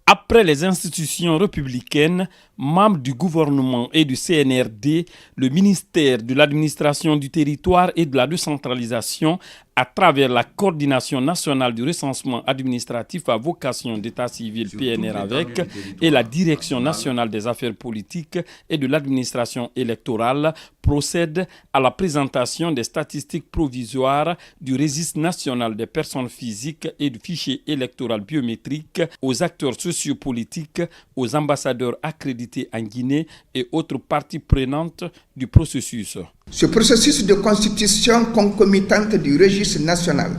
Après les institutions républicaines, membres du gouvernement et du CNRD, le ministère de l'administration du territoire et de la décentralisation, à travers la coordination nationale du recensement administratif à vocation d'état civil PNR avec et la direction nationale des affaires politiques et de l'administration électorale, procède à la présentation des statistiques provisoires du registre national des personnes physiques et du fichier électoral biométrique aux acteurs sociopolitiques, aux ambassadeurs accrédités en Guinée et autres parties prenantes du processus. Ce processus de constitution concomitante du registre national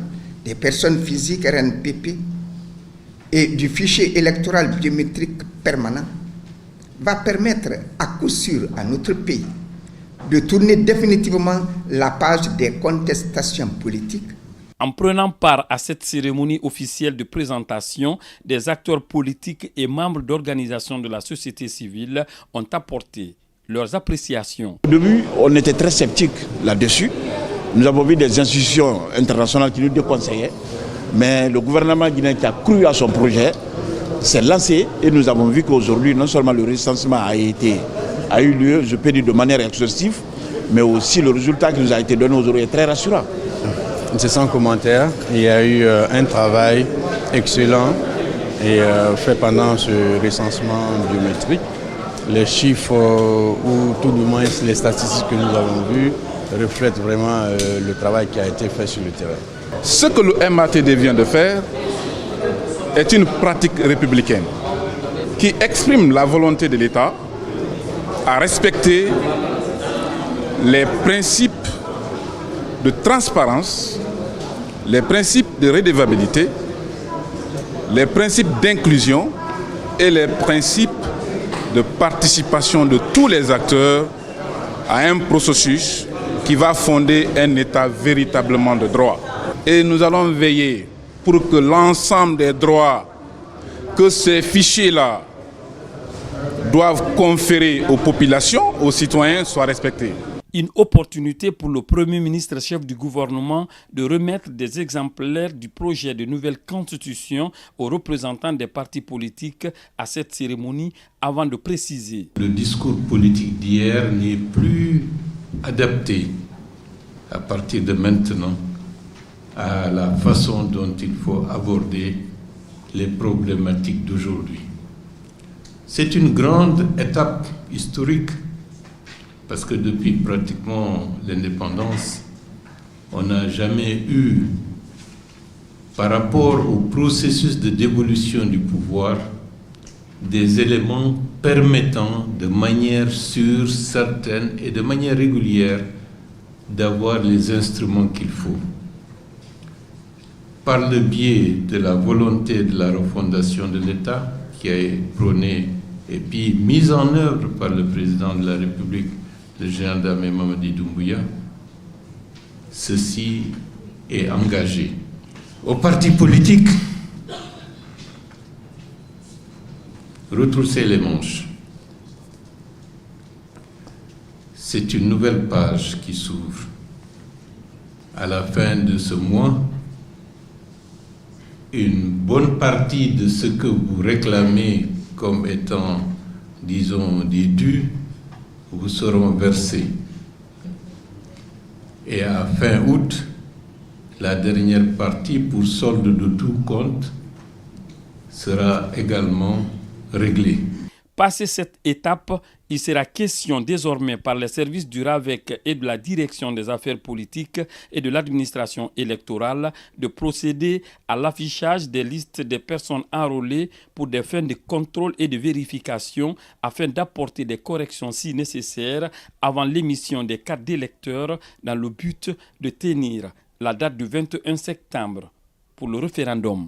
des personnes physiques RNPP et du fichier électoral biométrique permanent va permettre à coup sûr à notre pays de tourner définitivement la page des contestations politiques. En prenant part à cette cérémonie officielle de présentation, des acteurs politiques et membres d'organisations de la société civile ont apporté leurs appréciations. Au début, on était très sceptiques là-dessus. Nous avons vu des institutions internationales qui nous déconseillaient, mais le gouvernement guinéen qui a cru à son projet s'est lancé et nous avons vu qu'aujourd'hui, non seulement le recensement a eu lieu, je peux dire de manière exhaustive, mais aussi le résultat qui nous a été donné aujourd'hui est très rassurant. C'est sans commentaire. Il y a eu un travail excellent et fait pendant ce recensement biométrique. Les chiffres ou tout du moins les statistiques que nous avons vues reflètent vraiment le travail qui a été fait sur le terrain. Ce que le MATD vient de faire est une pratique républicaine qui exprime la volonté de l'État à respecter les principes de transparence, les principes de redevabilité, les principes d'inclusion et les principes de participation de tous les acteurs à un processus qui va fonder un État véritablement de droit. Et nous allons veiller pour que l'ensemble des droits que ces fichiers-là doivent conférer aux populations, aux citoyens, soient respectés. Une opportunité pour le Premier ministre chef du gouvernement de remettre des exemplaires du projet de nouvelle constitution aux représentants des partis politiques à cette cérémonie avant de préciser. Le discours politique d'hier n'est plus adapté à partir de maintenant à la façon dont il faut aborder les problématiques d'aujourd'hui. C'est une grande étape historique parce que depuis pratiquement l'indépendance, on n'a jamais eu, par rapport au processus de dévolution du pouvoir, des éléments permettant de manière sûre, certaine et de manière régulière d'avoir les instruments qu'il faut. Par le biais de la volonté de la refondation de l'État, qui a été prônée et puis mise en œuvre par le président de la République, le général d'armée Mamadi Doumbouya, ceci est engagé. Aux partis politiques, retrousser les manches. C'est une nouvelle page qui s'ouvre. À la fin de ce mois, une bonne partie de ce que vous réclamez comme étant, disons, des dus, vous seront versés. Et à fin août, la dernière partie pour solde de tout compte sera également réglée. Passé cette étape, il sera question désormais par les services du RAVEC et de la direction des affaires politiques et de l'administration électorale de procéder à l'affichage des listes des personnes enrôlées pour des fins de contrôle et de vérification afin d'apporter des corrections si nécessaires avant l'émission des cartes d'électeurs dans le but de tenir la date du 21 septembre pour le référendum.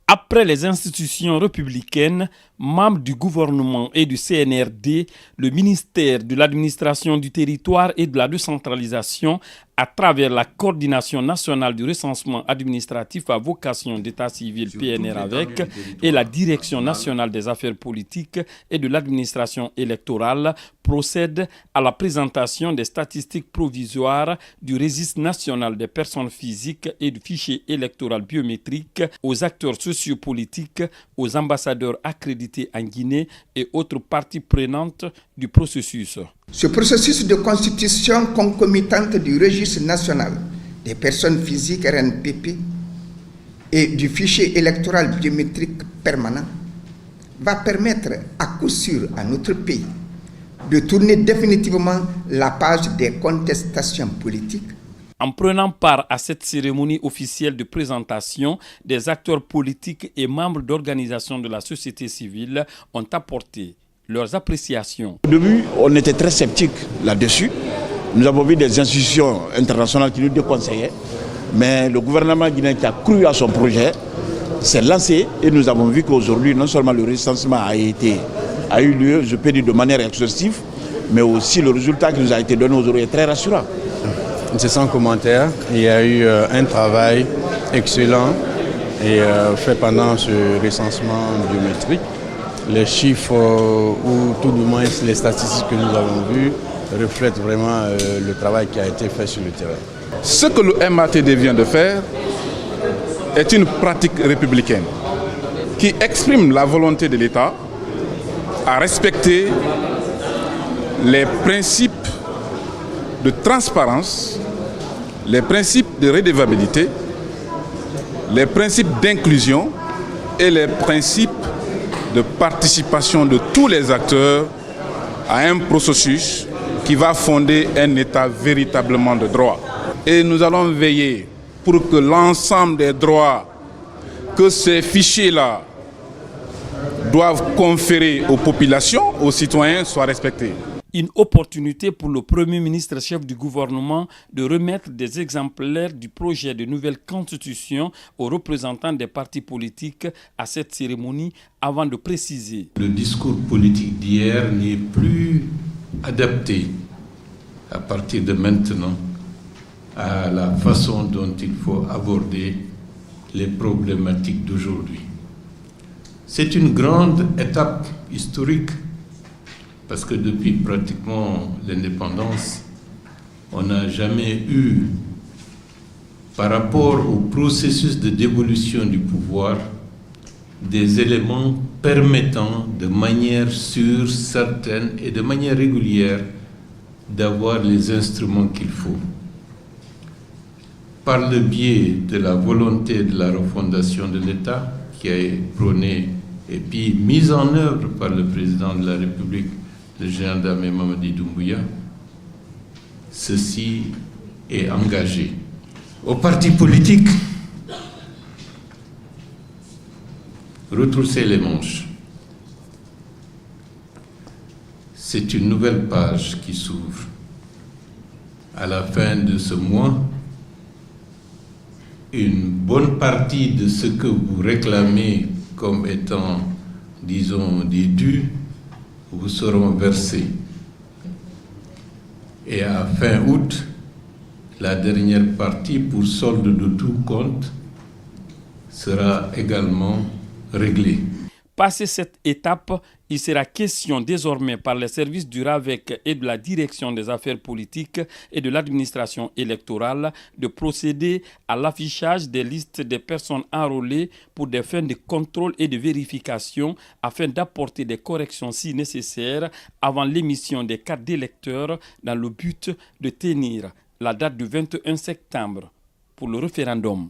Après les institutions républicaines, membres du gouvernement et du CNRD, le ministère de l'administration du territoire et de la décentralisation, à travers la coordination nationale du recensement administratif à vocation d'état civil PNR avec et la direction nationale des affaires politiques et de l'administration électorale procède à la présentation des statistiques provisoires du registre national des personnes physiques et du fichier électoral biométrique aux acteurs sociopolitiques, aux ambassadeurs accrédités en Guinée et autres parties prenantes du processus. Ce processus de constitution concomitante du registre national des personnes physiques RNPP et du fichier électoral biométrique permanent va permettre à coup sûr à notre pays de tourner définitivement la page des contestations politiques. En prenant part à cette cérémonie officielle de présentation, des acteurs politiques et membres d'organisations de la société civile ont apporté leurs appréciations. Au début, on était très sceptiques là-dessus. Nous avons vu des institutions internationales qui nous déconseillaient, mais le gouvernement guinéen qui a cru à son projet s'est lancé et nous avons vu qu'aujourd'hui, non seulement le recensement a eu lieu, je peux dire de manière exhaustive, mais aussi le résultat qui nous a été donné aujourd'hui est très rassurant. C'est sans commentaire. Il y a eu un travail excellent et fait pendant ce recensement biométrique. Les chiffres, ou tout du moins les statistiques que nous avons vues, reflètent vraiment le travail qui a été fait sur le terrain. Ce que le MATD vient de faire est une pratique républicaine qui exprime la volonté de l'État à respecter les principes de transparence, les principes de redevabilité, les principes d'inclusion et les principes de participation de tous les acteurs à un processus qui va fonder un État véritablement de droit. Et nous allons veiller pour que l'ensemble des droits que ces fichiers-là doivent conférer aux populations, aux citoyens, soient respectés. Une opportunité pour le Premier ministre chef du gouvernement de remettre des exemplaires du projet de nouvelle constitution aux représentants des partis politiques à cette cérémonie avant de préciser. Le discours politique d'hier n'est plus adapté à partir de maintenant à la façon dont il faut aborder les problématiques d'aujourd'hui. C'est une grande étape historique parce que depuis pratiquement l'indépendance, on n'a jamais eu, par rapport au processus de dévolution du pouvoir, des éléments permettant de manière sûre, certaine et de manière régulière d'avoir les instruments qu'il faut. Par le biais de la volonté de la refondation de l'État, qui a été prônée et puis mise en œuvre par le président de la République, le général d'armée Mamadi Doumbouya, ceci est engagé. Aux partis politiques, retrousser les manches. C'est une nouvelle page qui s'ouvre. À la fin de ce mois, une bonne partie de ce que vous réclamez comme étant, disons, des dus, vous seront versés. Et à fin août, la dernière partie pour solde de tout compte sera également réglée. Passé cette étape, il sera question désormais par les services du RAVEC et de la direction des affaires politiques et de l'administration électorale de procéder à l'affichage des listes des personnes enrôlées pour des fins de contrôle et de vérification afin d'apporter des corrections si nécessaires avant l'émission des cartes d'électeurs dans le but de tenir la date du 21 septembre pour le référendum.